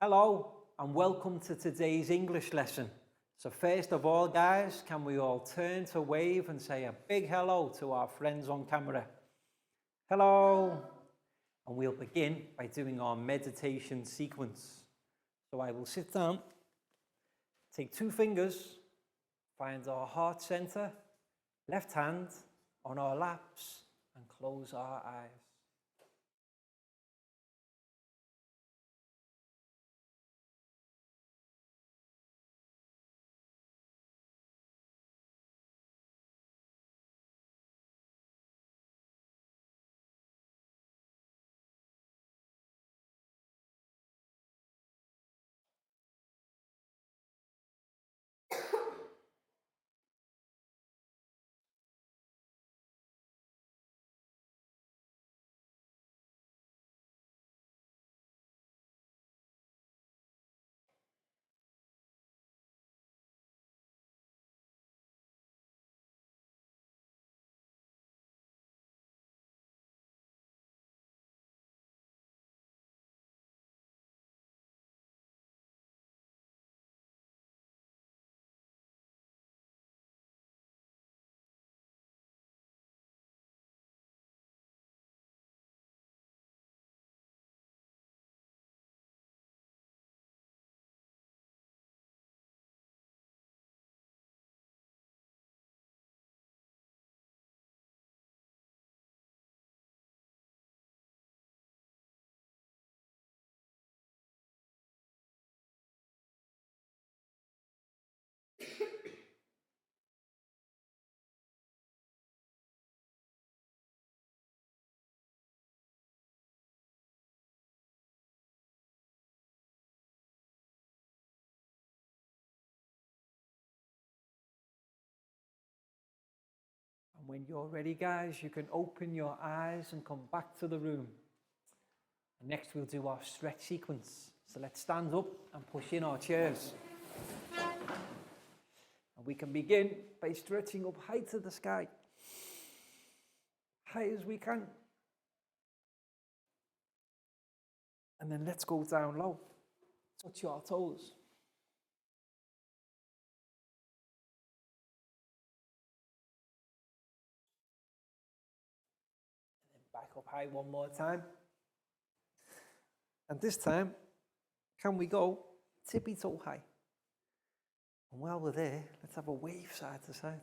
Hello and welcome to today's English lesson. So first of all, guys, can we all turn to wave and say a big hello to our friends on camera? Hello. And we'll begin by doing our meditation sequence. So I will sit down, take 2 fingers, find our heart center, left hand on our laps and close our eyes. And when you're ready, guys, you can open your eyes and come back to the room. And next we'll do our stretch sequence. So let's stand up and push in our chairs. And we can begin by stretching up high to the sky. High as we can. And then let's go down low. Touch your toes. Back up high one more time. And this time, can we go tippy toe high? And while we're there, let's have a wave side to side.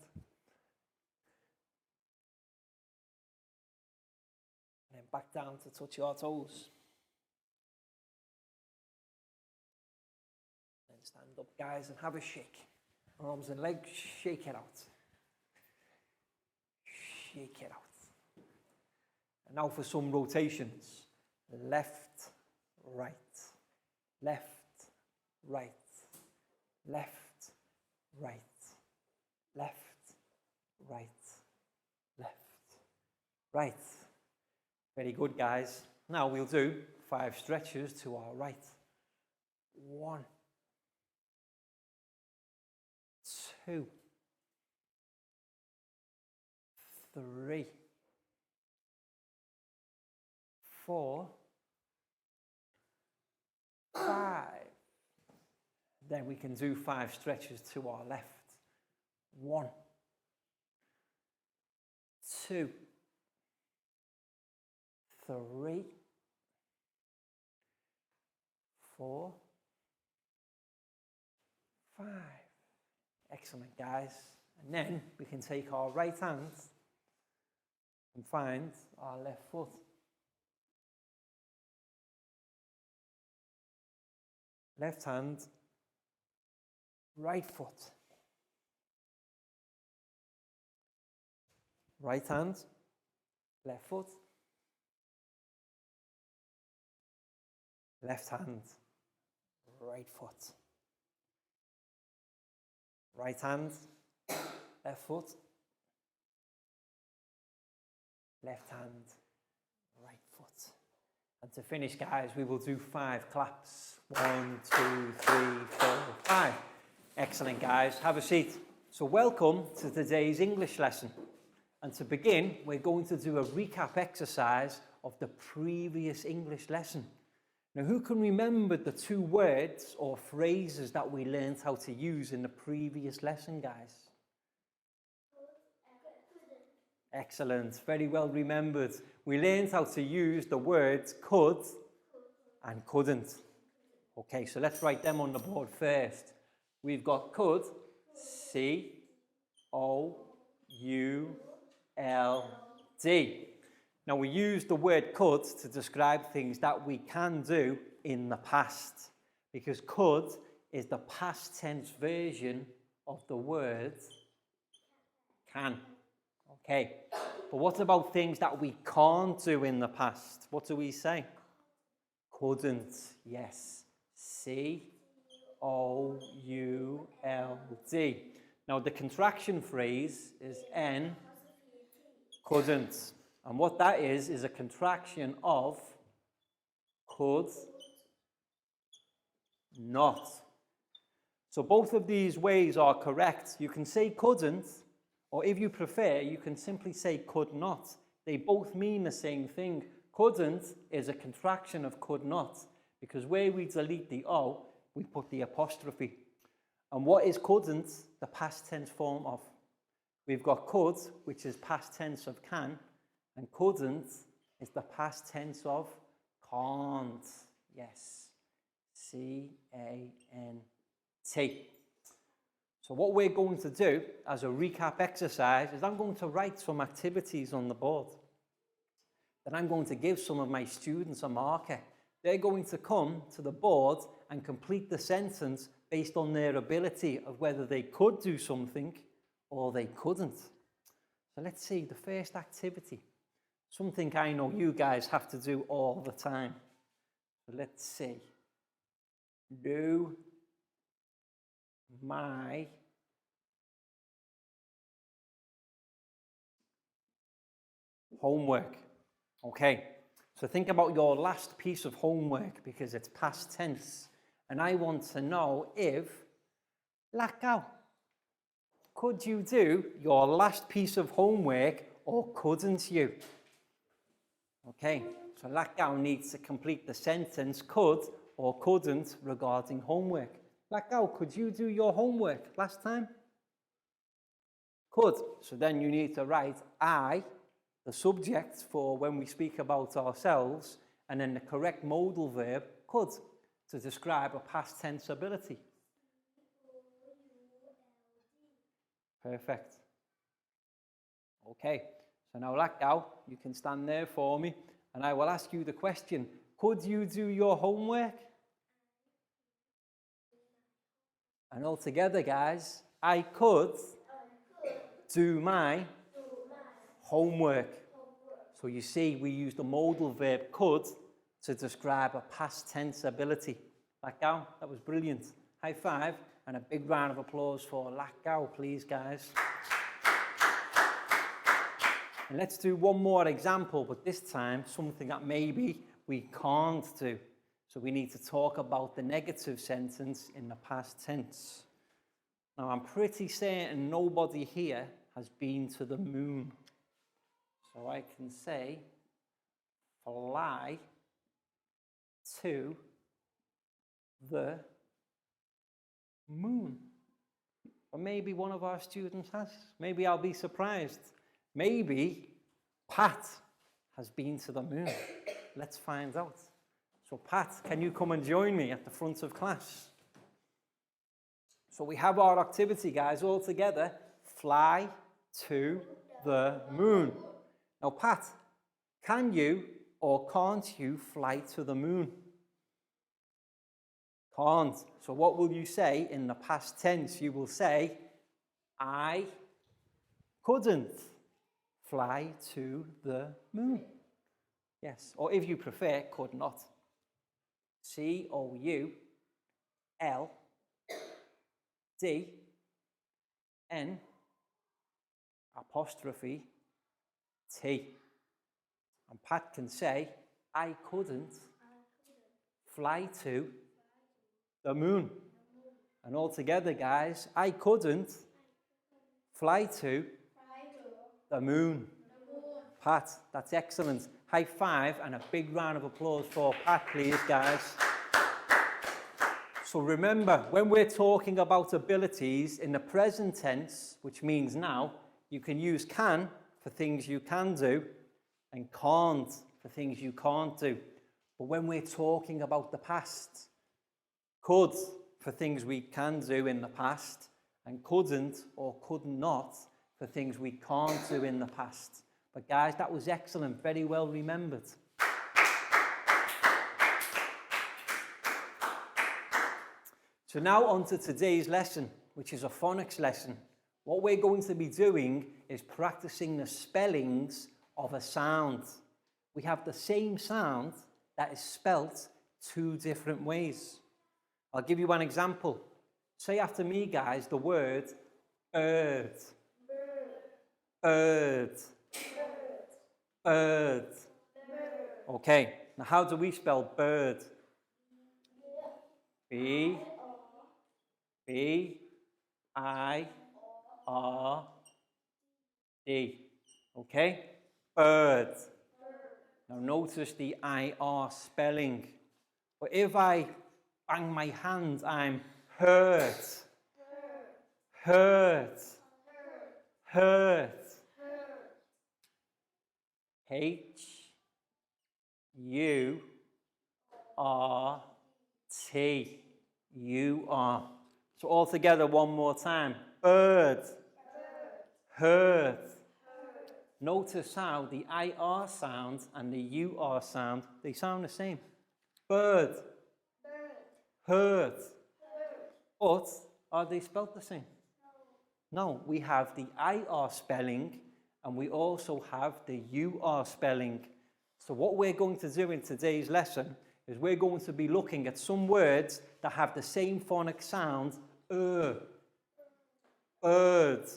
And then back down to touch your toes. Then stand up, guys, and have a shake. Arms and legs, shake it out. Shake it out. And now for some rotations. Left, right, left, right, left, right, left, right, left, right. Very good, guys. Now we'll do 5 stretches to our right. 1, 2, 3, 4, 5. Then we can do 5 stretches to our left. 1, 2, 3, 4, 5. Excellent, guys. And then we can take our right hand and find our left foot. Left hand, right foot. Right hand, left foot. Left hand, right foot. Right hand, left foot. Left hand, right foot. And to finish, guys, we will do 5 claps. 1, 2, 3, 4, 5. Excellent, guys. Have a seat. So welcome to today's English lesson. And to begin, we're going to do a recap exercise of the previous English lesson. Now, who can remember the two words or phrases that we learned how to use in the previous lesson, guys? Excellent, very well remembered. We learned how to use the words could and couldn't. Okay, so let's write them on the board first. We've got could, C-O-U-L-D. Now we use the word could to describe things that we can do in the past, because could is the past tense version of the word can. Okay, but what about things that we can't do in the past? What do we say? Couldn't, yes. C-O-U-L-D. Now the contraction phrase is N, couldn't. And what that is a contraction of could not. So both of these ways are correct. You can say couldn't, or if you prefer, you can simply say could not. They both mean the same thing. Couldn't is a contraction of could not, because where we delete the O, we put the apostrophe. And what is couldn't? The past tense form of. We've got could, which is past tense of can, and couldn't is the past tense of can't. Yes. C-A-N-T. So what we're going to do as a recap exercise is I'm going to write some activities on the board. Then I'm going to give some of my students a marker. They're going to come to the board and complete the sentence based on their ability of whether they could do something or they couldn't. So let's see the first activity. Something I know you guys have to do all the time. So let's see. Do my homework. Okay, so think about your last piece of homework because it's past tense. And I want to know if, Lacau, could you do your last piece of homework or couldn't you? Okay, so Lacau needs to complete the sentence could or couldn't regarding homework. Lacau, could you do your homework last time? Could. So then you need to write I, the subject for when we speak about ourselves, and then the correct modal verb, could, to describe a past tense ability. Perfect. Okay, so now Lacau, you can stand there for me, and I will ask you the question, could you do your homework? And all together, guys, I could do my homework. So you see, we use the modal verb could to describe a past tense ability. Lacau, that was brilliant. High five and a big round of applause for Lacau, please, guys. And let's do one more example, but this time something that maybe we can't do. So we need to talk about the negative sentence in the past tense. Now, I'm pretty certain nobody here has been to the moon. So I can say, fly to the moon. Or maybe one of our students has. Maybe I'll be surprised. Maybe Pat has been to the moon. Let's find out. So Pat, can you come and join me at the front of class? So we have our activity, guys, all together. Fly to the moon. Now, Pat, can you or can't you fly to the moon? Can't. So what will you say in the past tense? You will say, I couldn't fly to the moon. Yes, or if you prefer, could not. C-O-U-L-D-N apostrophe T. And Pat can say, I couldn't fly to the moon. And all together, guys, I couldn't fly to the moon. Pat, that's excellent. High five and a big round of applause for Pat, please, guys. So remember, when we're talking about abilities in the present tense, which means now, you can use can for things you can do and can't for things you can't do. But when we're talking about the past, could for things we can do in the past and couldn't or could not for things we can't do in the past. But guys, that was excellent, very well remembered. So now on to today's lesson, which is a phonics lesson. What we're going to be doing is practicing the spellings of a sound. We have the same sound that is spelt two different ways. I'll give you one example. Say after me, guys, the word bird. Bird. Bird. Okay, now how do we spell bird? B. B-I-R-D. Okay? Bird. Now notice the I-R spelling. But if I bang my hand, I'm hurt. Hurt. Hurt. H-U-R-T. You are. So all together one more time. Bird. Hurt. Notice how the IR sound and the UR sound, they sound the same. Bird. Hurt. But are they spelled the same? No, we have the IR spelling and we also have the UR spelling. So what we're going to do in today's lesson is we're going to be looking at some words that have the same phonic sound, bird, hurt,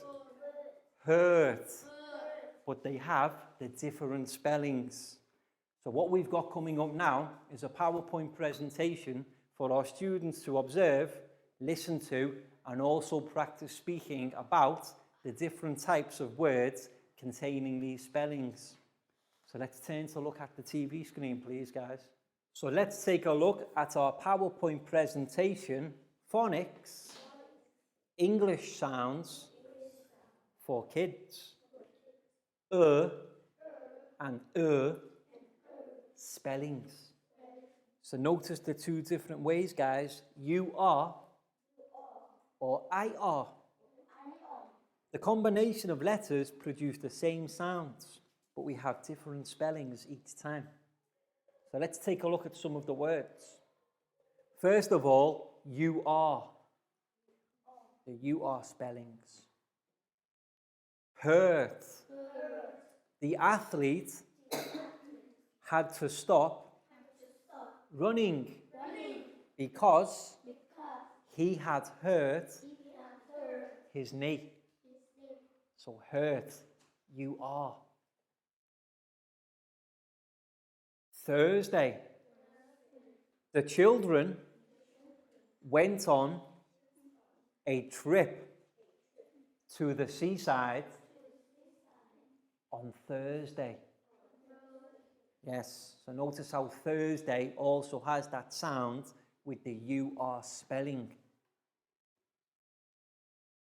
but they have the different spellings. So what we've got coming up now is a PowerPoint presentation for our students to observe, listen to, and also practice speaking about the different types of words containing these spellings. So let's turn to look at the TV screen, please, guys. So let's take a look at our PowerPoint presentation, Phonics, English sounds for kids. And spellings. So notice the two different ways, guys. You are or I are. The combination of letters produce the same sounds, but we have different spellings each time. So let's take a look at some of the words. First of all, you are. The you are spellings. Hurt. The athlete had to stop running because he had hurt his knee. So hurt, you are. Thursday, the children went on a trip to the seaside on Thursday. Yes, so notice how Thursday also has that sound with the UR spelling.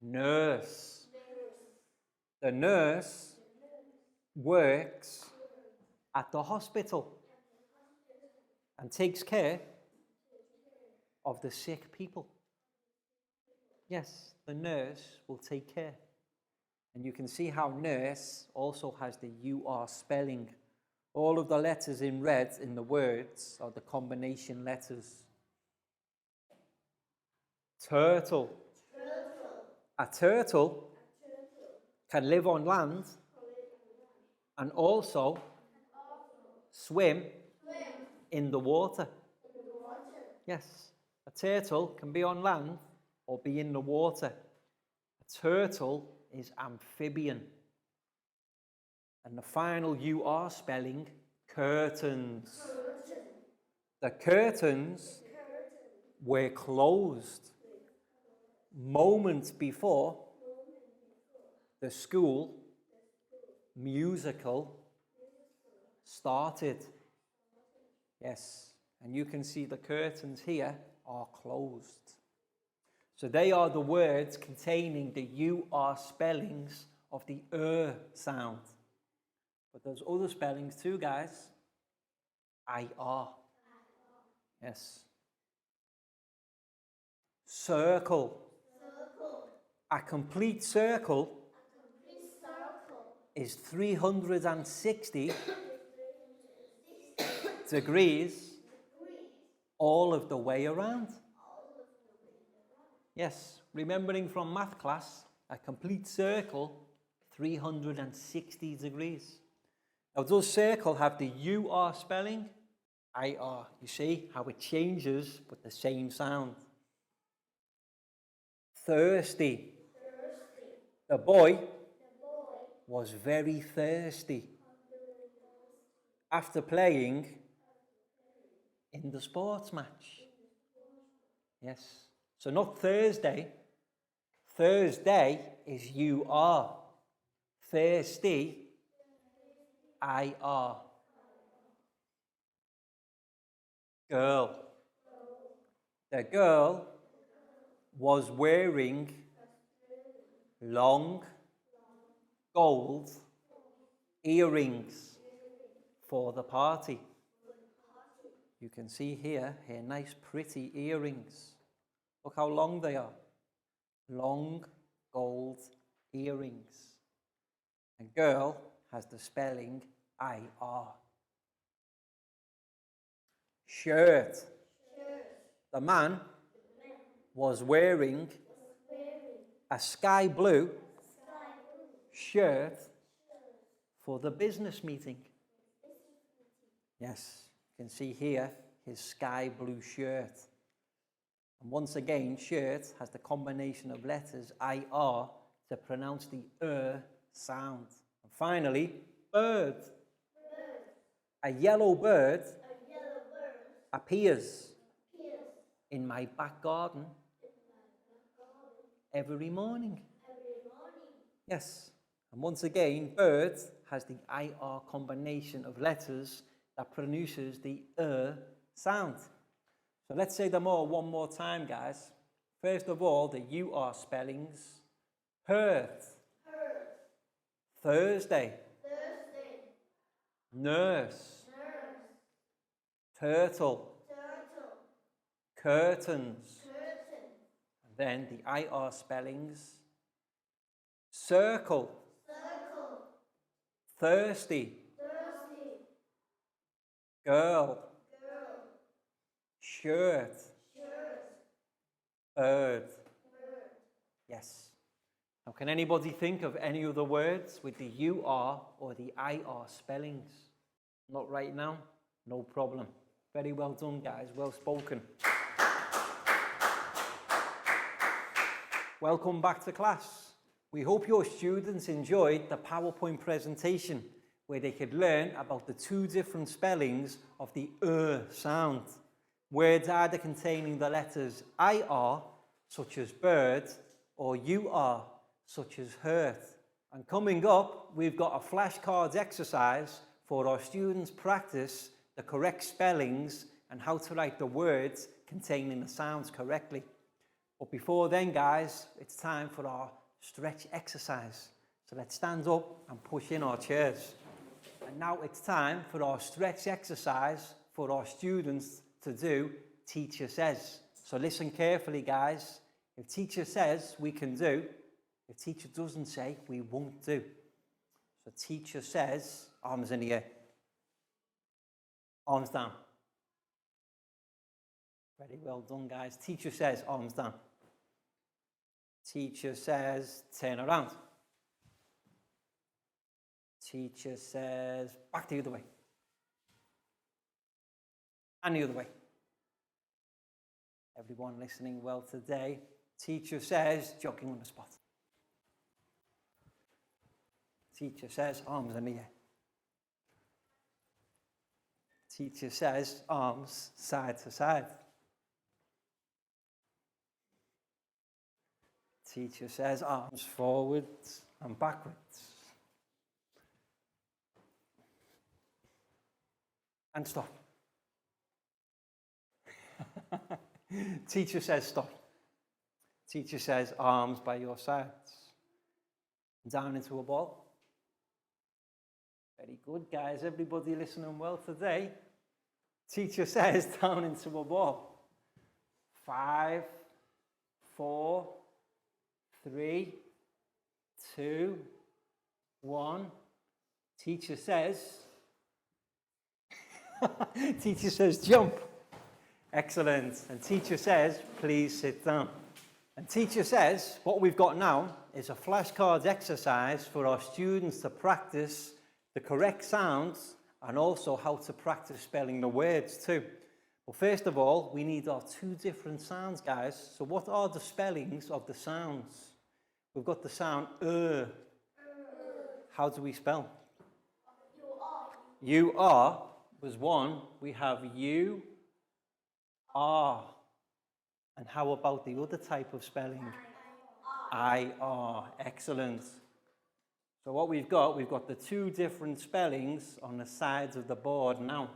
Nurse. The nurse works at the hospital and takes care of the sick people. Yes, the nurse will take care. And you can see how nurse also has the UR spelling. All of the letters in red in the words are the combination letters. Turtle. A turtle can live on land and also swim in the water. Yes, a turtle can be on land or be in the water. A turtle is amphibian. And the final UR spelling, curtains. The curtains were closed moments before the school musical started. Yes, and you can see the curtains here are closed. So they are the words containing the UR spellings of the sound. But there's other spellings too, guys. IR. Yes. Circle. A complete circle is 360 degrees all of the way around. Yes, remembering from math class, a complete circle, 360 degrees. Now, does circle have the UR spelling? IR. You see how it changes, but the same sound. Thirsty. The boy was very thirsty after playing in the sports match. Yes. So not Thursday. Thursday is UR. Thirsty, IR. Girl. The girl was wearing long gold earrings for the party. You can see here her nice pretty earrings. Look how long they are. Long gold earrings. And girl has the spelling IR. Shirt. The man was wearing a sky blue shirt for the business meeting. Yes, you can see here his sky blue shirt. And once again, shirt has the combination of letters IR to pronounce the sound. And finally, bird. A yellow bird appears in my back garden every morning. Yes, and once again, bird has the IR combination of letters that produces the sound. So let's say them all one more time, guys. First of all, the UR spellings. Hurt. Thursday. Nurse. Turtle. Curtains. And then the IR spellings. Circle. Thirsty. Girl. Shirt. Bird. Yes. Now, can anybody think of any other words with the UR or the IR spellings? Not right now? No problem. Very well done, guys. Well spoken. Welcome back to class. We hope your students enjoyed the PowerPoint presentation where they could learn about the two different spellings of the sound. Words either containing the letters IR, such as bird, or UR, such as hurt. And coming up, we've got a flashcards exercise for our students practice the correct spellings and how to write the words containing the sounds correctly. But before then, guys, it's time for our stretch exercise. So let's stand up and push in our chairs. And now it's time for our stretch exercise for our students to do teacher says. So listen carefully, guys. If teacher says, we can do. If teacher doesn't say, we won't do. So teacher says, arms in the air. Arms down. Very well done, guys. Teacher says, arms down. Teacher says, turn around. Teacher says, back the other way. And the other way. Everyone listening well today. Teacher says, jogging on the spot. Teacher says, arms in the air. Teacher says, arms side to side. Teacher says, arms forwards and backwards. And stop. Teacher says stop. Teacher says arms by your sides. Down into a ball. Very good, guys. Everybody listening well today. Teacher says down into a ball. 5, 4, 3, 2, 1. Teacher says, teacher says jump. Excellent. And teacher says, please sit down. And teacher says, what we've got now is a flashcards exercise for our students to practice the correct sounds and also how to practice spelling the words too. Well, first of all, we need our 2 different sounds, guys. So what are the spellings of the sounds? We've got the sound How do we spell? You are was one. We have you are. And how about the other type of spelling? I are. Excellent. So what we've got the 2 different spellings on the sides of the board now.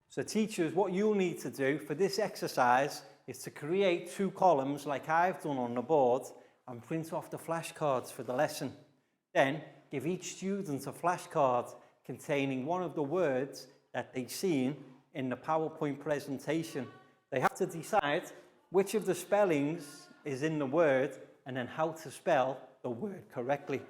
So teachers, what you'll need to do for this exercise is to create 2 columns like I've done on the board and print off the flashcards for the lesson. Then give each student a flashcard containing one of the words that they've seen in the PowerPoint presentation. They have to decide which of the spellings is in the word and then how to spell the word correctly.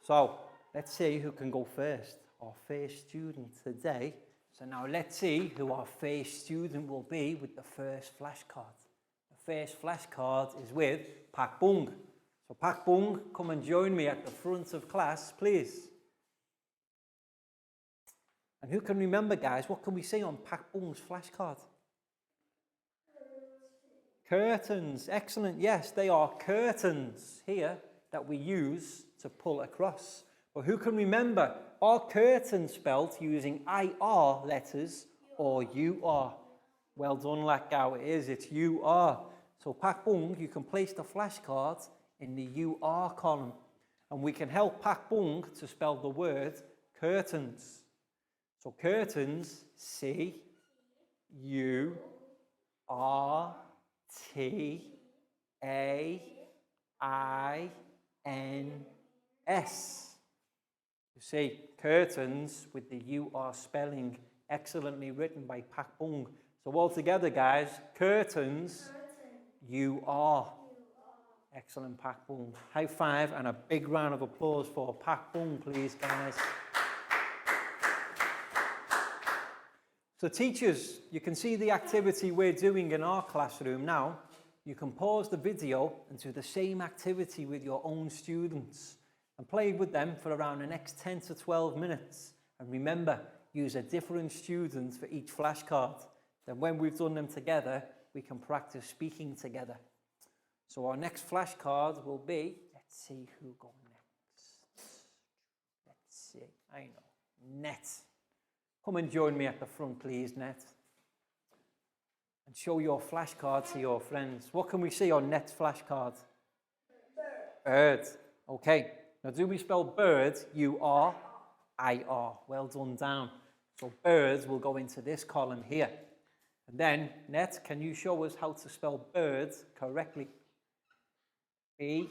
So let's see who can go first. Our first student today. So now let's see who our first student will be with the first flashcard. The first flashcard is with Pak Bung. So Pak Bung, come and join me at the front of class, please. And who can remember, guys, what can we say on Pak Bung's flashcard? Curtains. Excellent. Yes, they are curtains here that we use to pull across. But who can remember, are curtains spelled using IR letters or UR? Well done, Lakgao. It is. It's UR. So Pak Bung, you can place the flashcard in the UR column. And we can help Pak Bung to spell the word curtains. So curtains, C-U-R-T-A-I-N-S. You see, curtains with the UR spelling, excellently written by Pak Bung. So all together, guys, curtains, UR. Excellent, Pak Bung. High five and a big round of applause for Pak Bung, please, guys. So teachers, you can see the activity we're doing in our classroom now. You can pause the video and do the same activity with your own students and play with them for around the next 10 to 12 minutes. And remember, use a different student for each flashcard. Then when we've done them together, we can practice speaking together. So our next flashcard will be, let's see who goes next. Let's see, I know, Net. Come and join me at the front, please, Net. And show your flashcard to your friends. What can we see on Net's flashcard? Bird. Okay. Now, do we spell bird? U-R-I-R. Well done, down. So birds will go into this column here. And then, Net, can you show us how to spell birds correctly? B-I-R-D.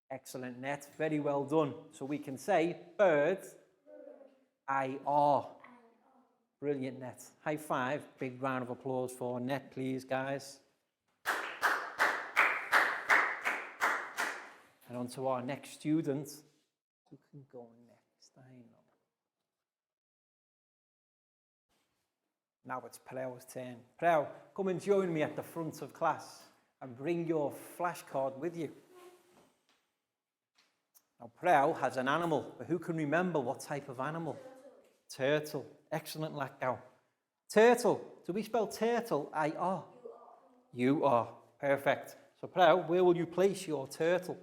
Excellent, Net. Very well done. So we can say bird, I-R. Brilliant, Net. High five. Big round of applause for Net, please, guys. And on to our next student. Who can go next? I know. Now it's Preo's turn. Preo, come and join me at the front of class and bring your flashcard with you. Now, Preo has an animal, but who can remember what type of animal? Turtle. Excellent, Lakgao. Turtle. Do we spell turtle? I-R. U-R. Perfect. So, Preo, where will you place your turtle?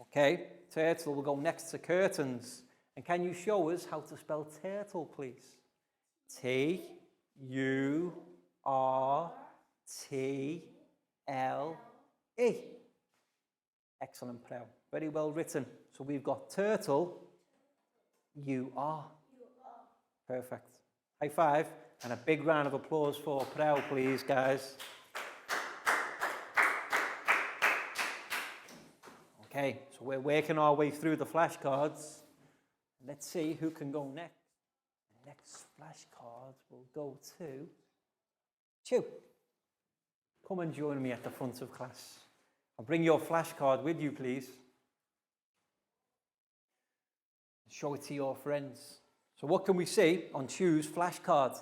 Okay, turtle will go next to curtains. And can you show us how to spell turtle, please? T-U-R-T-L-E. Excellent. Excellent, Prel. Very well written. So we've got turtle, you are. Perfect. High five and a big round of applause for Prel, please, guys. Okay, so we're working our way through the flashcards. Let's see who can go next. The next flashcard will go to Chu. Come and join me at the front of class. And bring your flashcard with you, please. Show it to your friends. So what can we see on Chu's flashcard?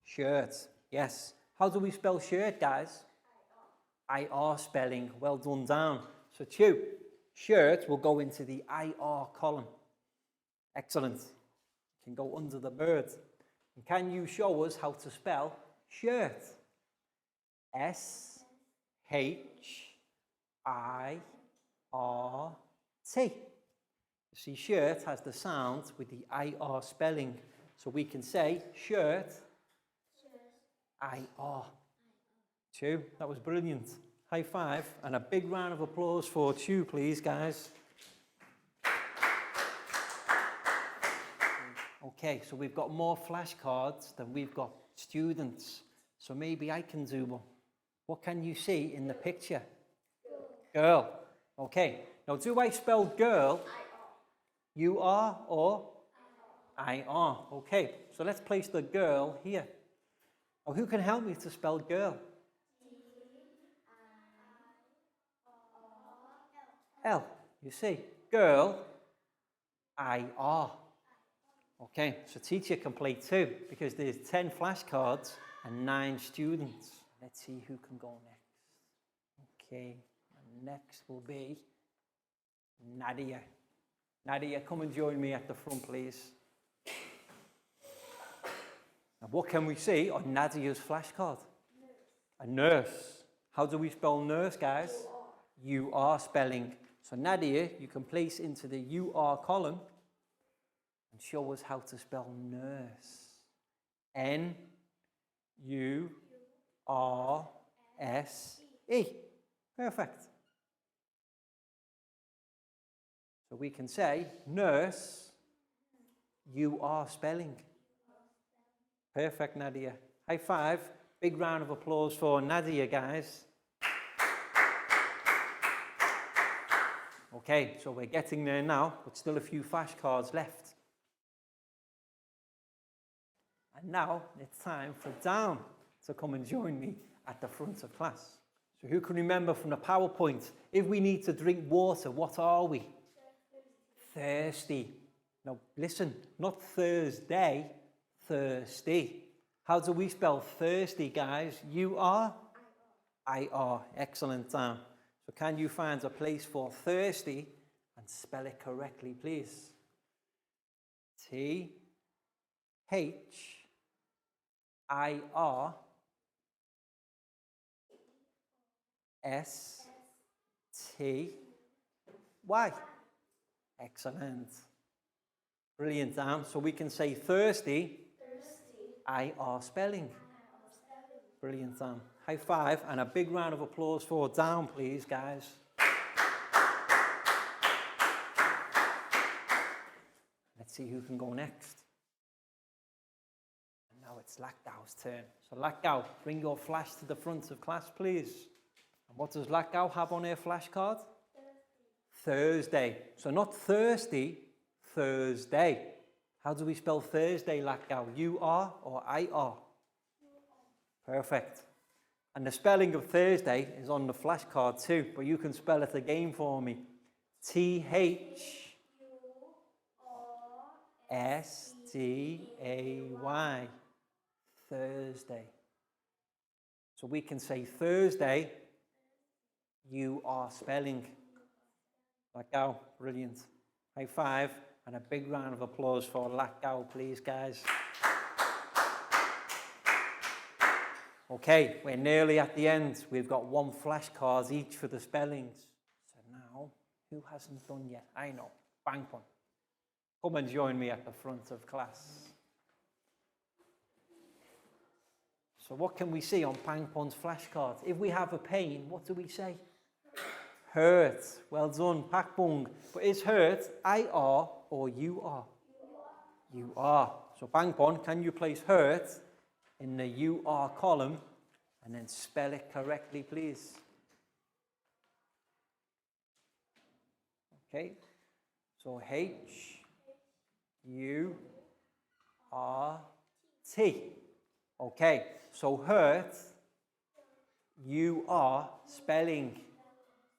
Shirt. Yes. How do we spell shirt, guys? IR spelling. Well done, down. So Chu, shirt will go into the IR column. Excellent. You can go under the bird. And can you show us how to spell shirt? S-H-I-R-T. You see, shirt has the sound with the IR spelling. So we can say shirt, IR. Chu, that was brilliant. High five and a big round of applause for Chu, please, guys. Okay, so we've got more flashcards than we've got students. So maybe I can do one. What can you see in the picture? Girl. Okay, now do I spell girl? You are or I are? Okay, so let's place the girl here. Now who can help me to spell girl? L. You see, girl, I-R. Okay, so teacher can play too, because there's 10 flashcards and 9 students. Let's see who can go next. Okay, and next will be Nadia. Nadia, come and join me at the front, please. Now, what can we see on Nadia's flashcard? A nurse. How do we spell nurse, guys? U-R spelling. So Nadia, you can place into the U-R column and show us how to spell nurse. N-U-R-S-E. Perfect. So we can say nurse, U-R spelling. Perfect, Nadia. High five. Big round of applause for Nadia, guys. Okay, so we're getting there now, but still a few flashcards left. And now it's time for Dan to come and join me at the front of class. So who can remember from the PowerPoint, if we need to drink water, what are we? Thirsty. Now listen, not Thursday, thirsty. How do we spell thirsty, guys? You are? I are. Excellent, Dan. So can you find a place for thirsty and spell it correctly, please? T-H-I-R-S-T-Y. Excellent. Brilliant, Dan. So we can say thirsty, I-R spelling. Brilliant, Dan. High five and a big round of applause for Dan, please, guys. Let's see who can go next. And now it's Lakdau's turn. So Lakdau, bring your flash to the front of class, please. And what does Lakdau have on her flashcard? Thursday. So not thirsty, Thursday. How do we spell Thursday, Lakdau? U-R or I-R? Perfect. And the spelling of Thursday is on the flashcard too, but you can spell it again for me. T-H-U-R-S-T-A-Y. Thursday. So we can say Thursday, you are spelling. Lakdau, brilliant. High five and a big round of applause for Lakdau, please, guys. Okay, we're nearly at the end. We've got 1 flashcard each for the spellings. So now, who hasn't done yet? I know, Bangpon. Come and join me at the front of class. So what can we see on Bangpon's flashcard? If we have a pain, what do we say? Hurt. Well done, Pak Bung. But is hurt I-R or U-R? U-R. So Bang Pon, can you place hurt in the U-R column and then spell it correctly, please? Okay. So H-U-R-T. Okay. So hurt, U-R spelling.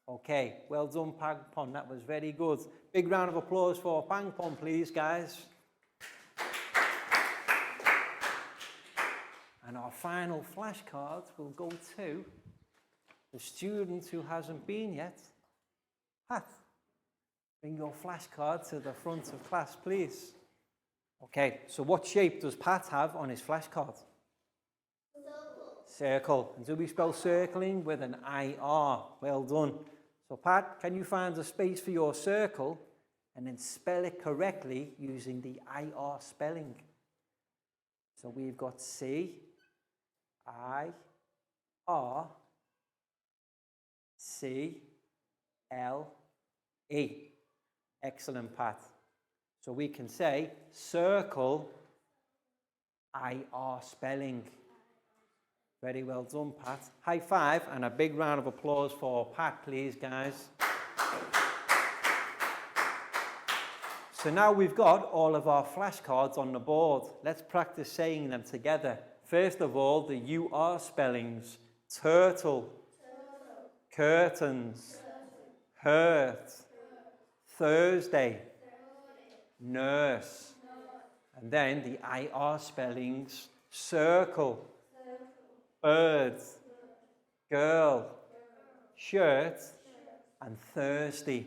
Okay, well done, Bang Pon. That was very good. Big round of applause for Bang Pon, please, guys. And our final flashcard will go to the student who hasn't been yet. Pat, bring your flashcard to the front of class, please. Okay, so what shape does Pat have on his flashcard? Circle. And do we spell circling with an I-R? Well done. So Pat, can you find a space for your circle and then spell it correctly using the I-R spelling? So we've got C-I-R-C-L-E. Excellent, Pat. So we can say circle, I-R spelling. Very well done, Pat. High five and a big round of applause for Pat, please, guys. So now we've got all of our flashcards on the board. Let's practice saying them together. First of all, the U-R spellings. Turtle, curtains, hurt, Thursday, nurse. And then the I-R spellings. Circle, bird, girl, shirt, and thirsty.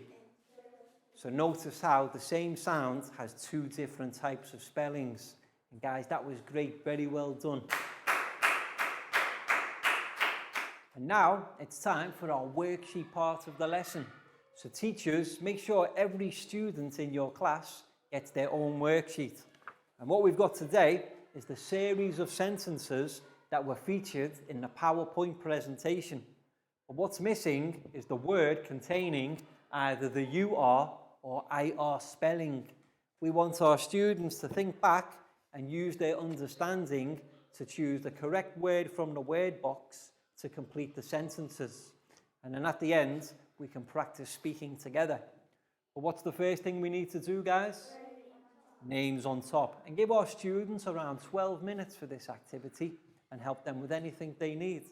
So notice how the same sound has two different types of spellings. And guys, that was great, very well done. And now it's time for our worksheet part of the lesson. So teachers, make sure every student in your class gets their own worksheet. And what we've got today is the series of sentences that were featured in the PowerPoint presentation. But what's missing is the word containing either the UR or IR spelling. We want our students to think back and use their understanding to choose the correct word from the word box to complete the sentences. And then at the end, we can practice speaking together. But what's the first thing we need to do, guys? Names on top. And give our students around 12 minutes for this activity and help them with anything they need.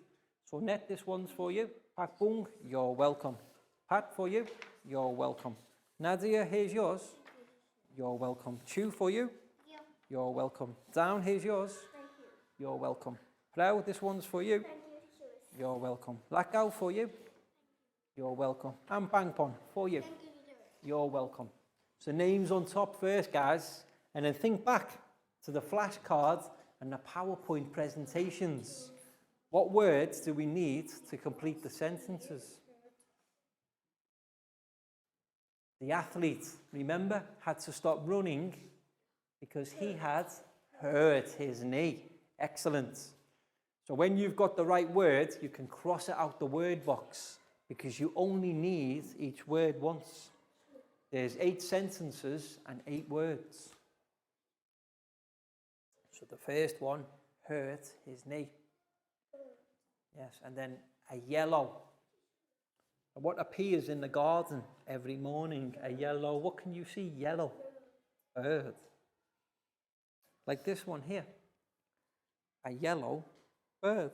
So Net, this one's for you. Pak Bung, you're welcome. Pat, for you, you're welcome. Nadia, here's yours. You're welcome. Chu, for you. Yeah. You're welcome. Down, here's yours. Thank you. You're welcome. Plow, this one's for you. Thank you. You're welcome. Lakau, for you. You're welcome. And Bang Pon, for you. Thank you. You're welcome. So names on top first, guys, and then think back to the flashcards and the PowerPoint presentations. What words do we need to complete the sentences? The athlete, remember, had to stop running because he had hurt his knee. Excellent. So when you've got the right word, you can cross it out the word box because you only need each word once. There's 8 sentences and 8 words. So the first one, hurt his knee. Yes, and then a yellow. What appears in the garden every morning? A yellow. What can you see? Yellow. Bird. Like this one here. A yellow bird.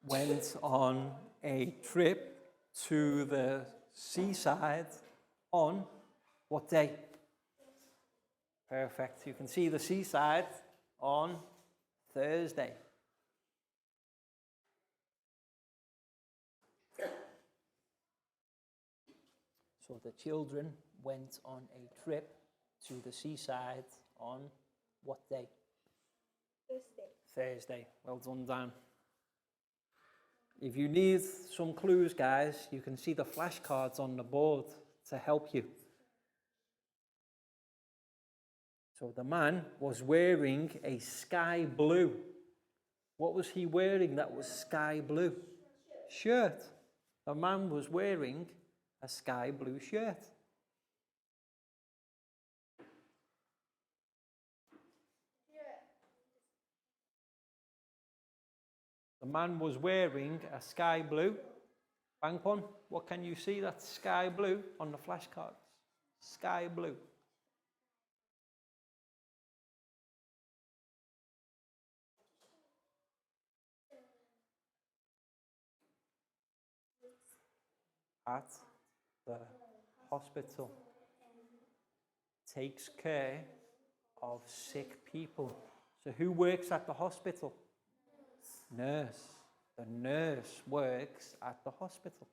Went on a trip to the seaside on what day? Perfect. You can see the seaside on Thursday. So the children went on a trip to the seaside on what day? Thursday. Well done, Dan. If you need some clues, guys, you can see the flashcards on the board to help you. So the man was wearing a sky blue. What was he wearing that was sky blue? Shirt. The man was wearing a sky blue shirt. The man was wearing a sky blue. Bangpon, what can you see that's sky blue on the flashcards? Sky blue. At the hospital. Takes care of sick people. So who works at the hospital? Nurse. The nurse works at the hospital.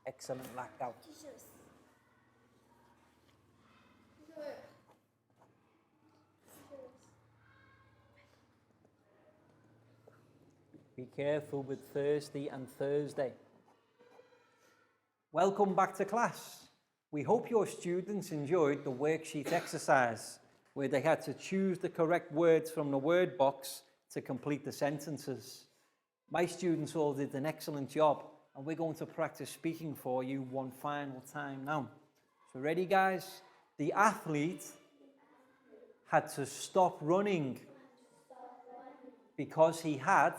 Excellent blackout. Be careful with Thursday and Thursday. Welcome back to class. We hope your students enjoyed the worksheet exercise where they had to choose the correct words from the word box to complete the sentences. My students all did an excellent job, and we're going to practice speaking for you one final time now. So ready, guys? The athlete had to stop running because he had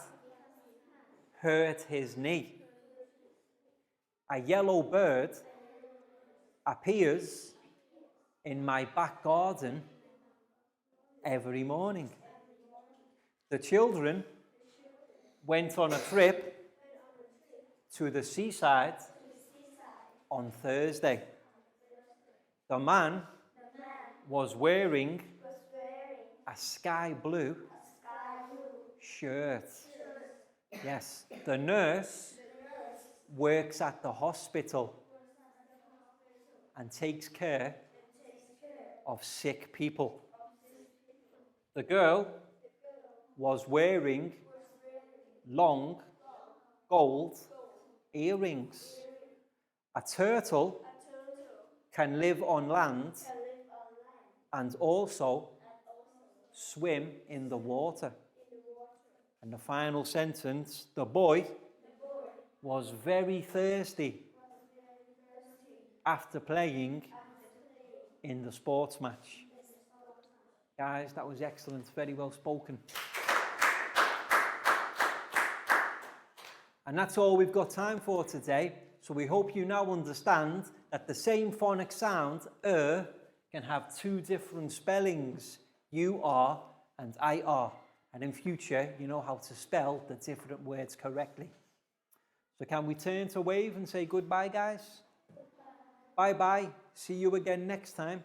hurt his knee. A yellow bird appears in my back garden every morning. The children went on a trip to the seaside on Thursday. The man was wearing a sky blue shirt. Yes, the nurse works at the hospital and takes care of sick people. The girl was wearing long gold earrings. A turtle can live on land and also swim in the water. And the final sentence, the boy was very thirsty after playing in the sports match. Guys, that was excellent, very well spoken. And that's all we've got time for today. So we hope you now understand that the same phonics sound, can have two different spellings, you-are and I-are. And in future, you know how to spell the different words correctly. So can we turn to wave and say goodbye, guys? Bye-bye. See you again next time.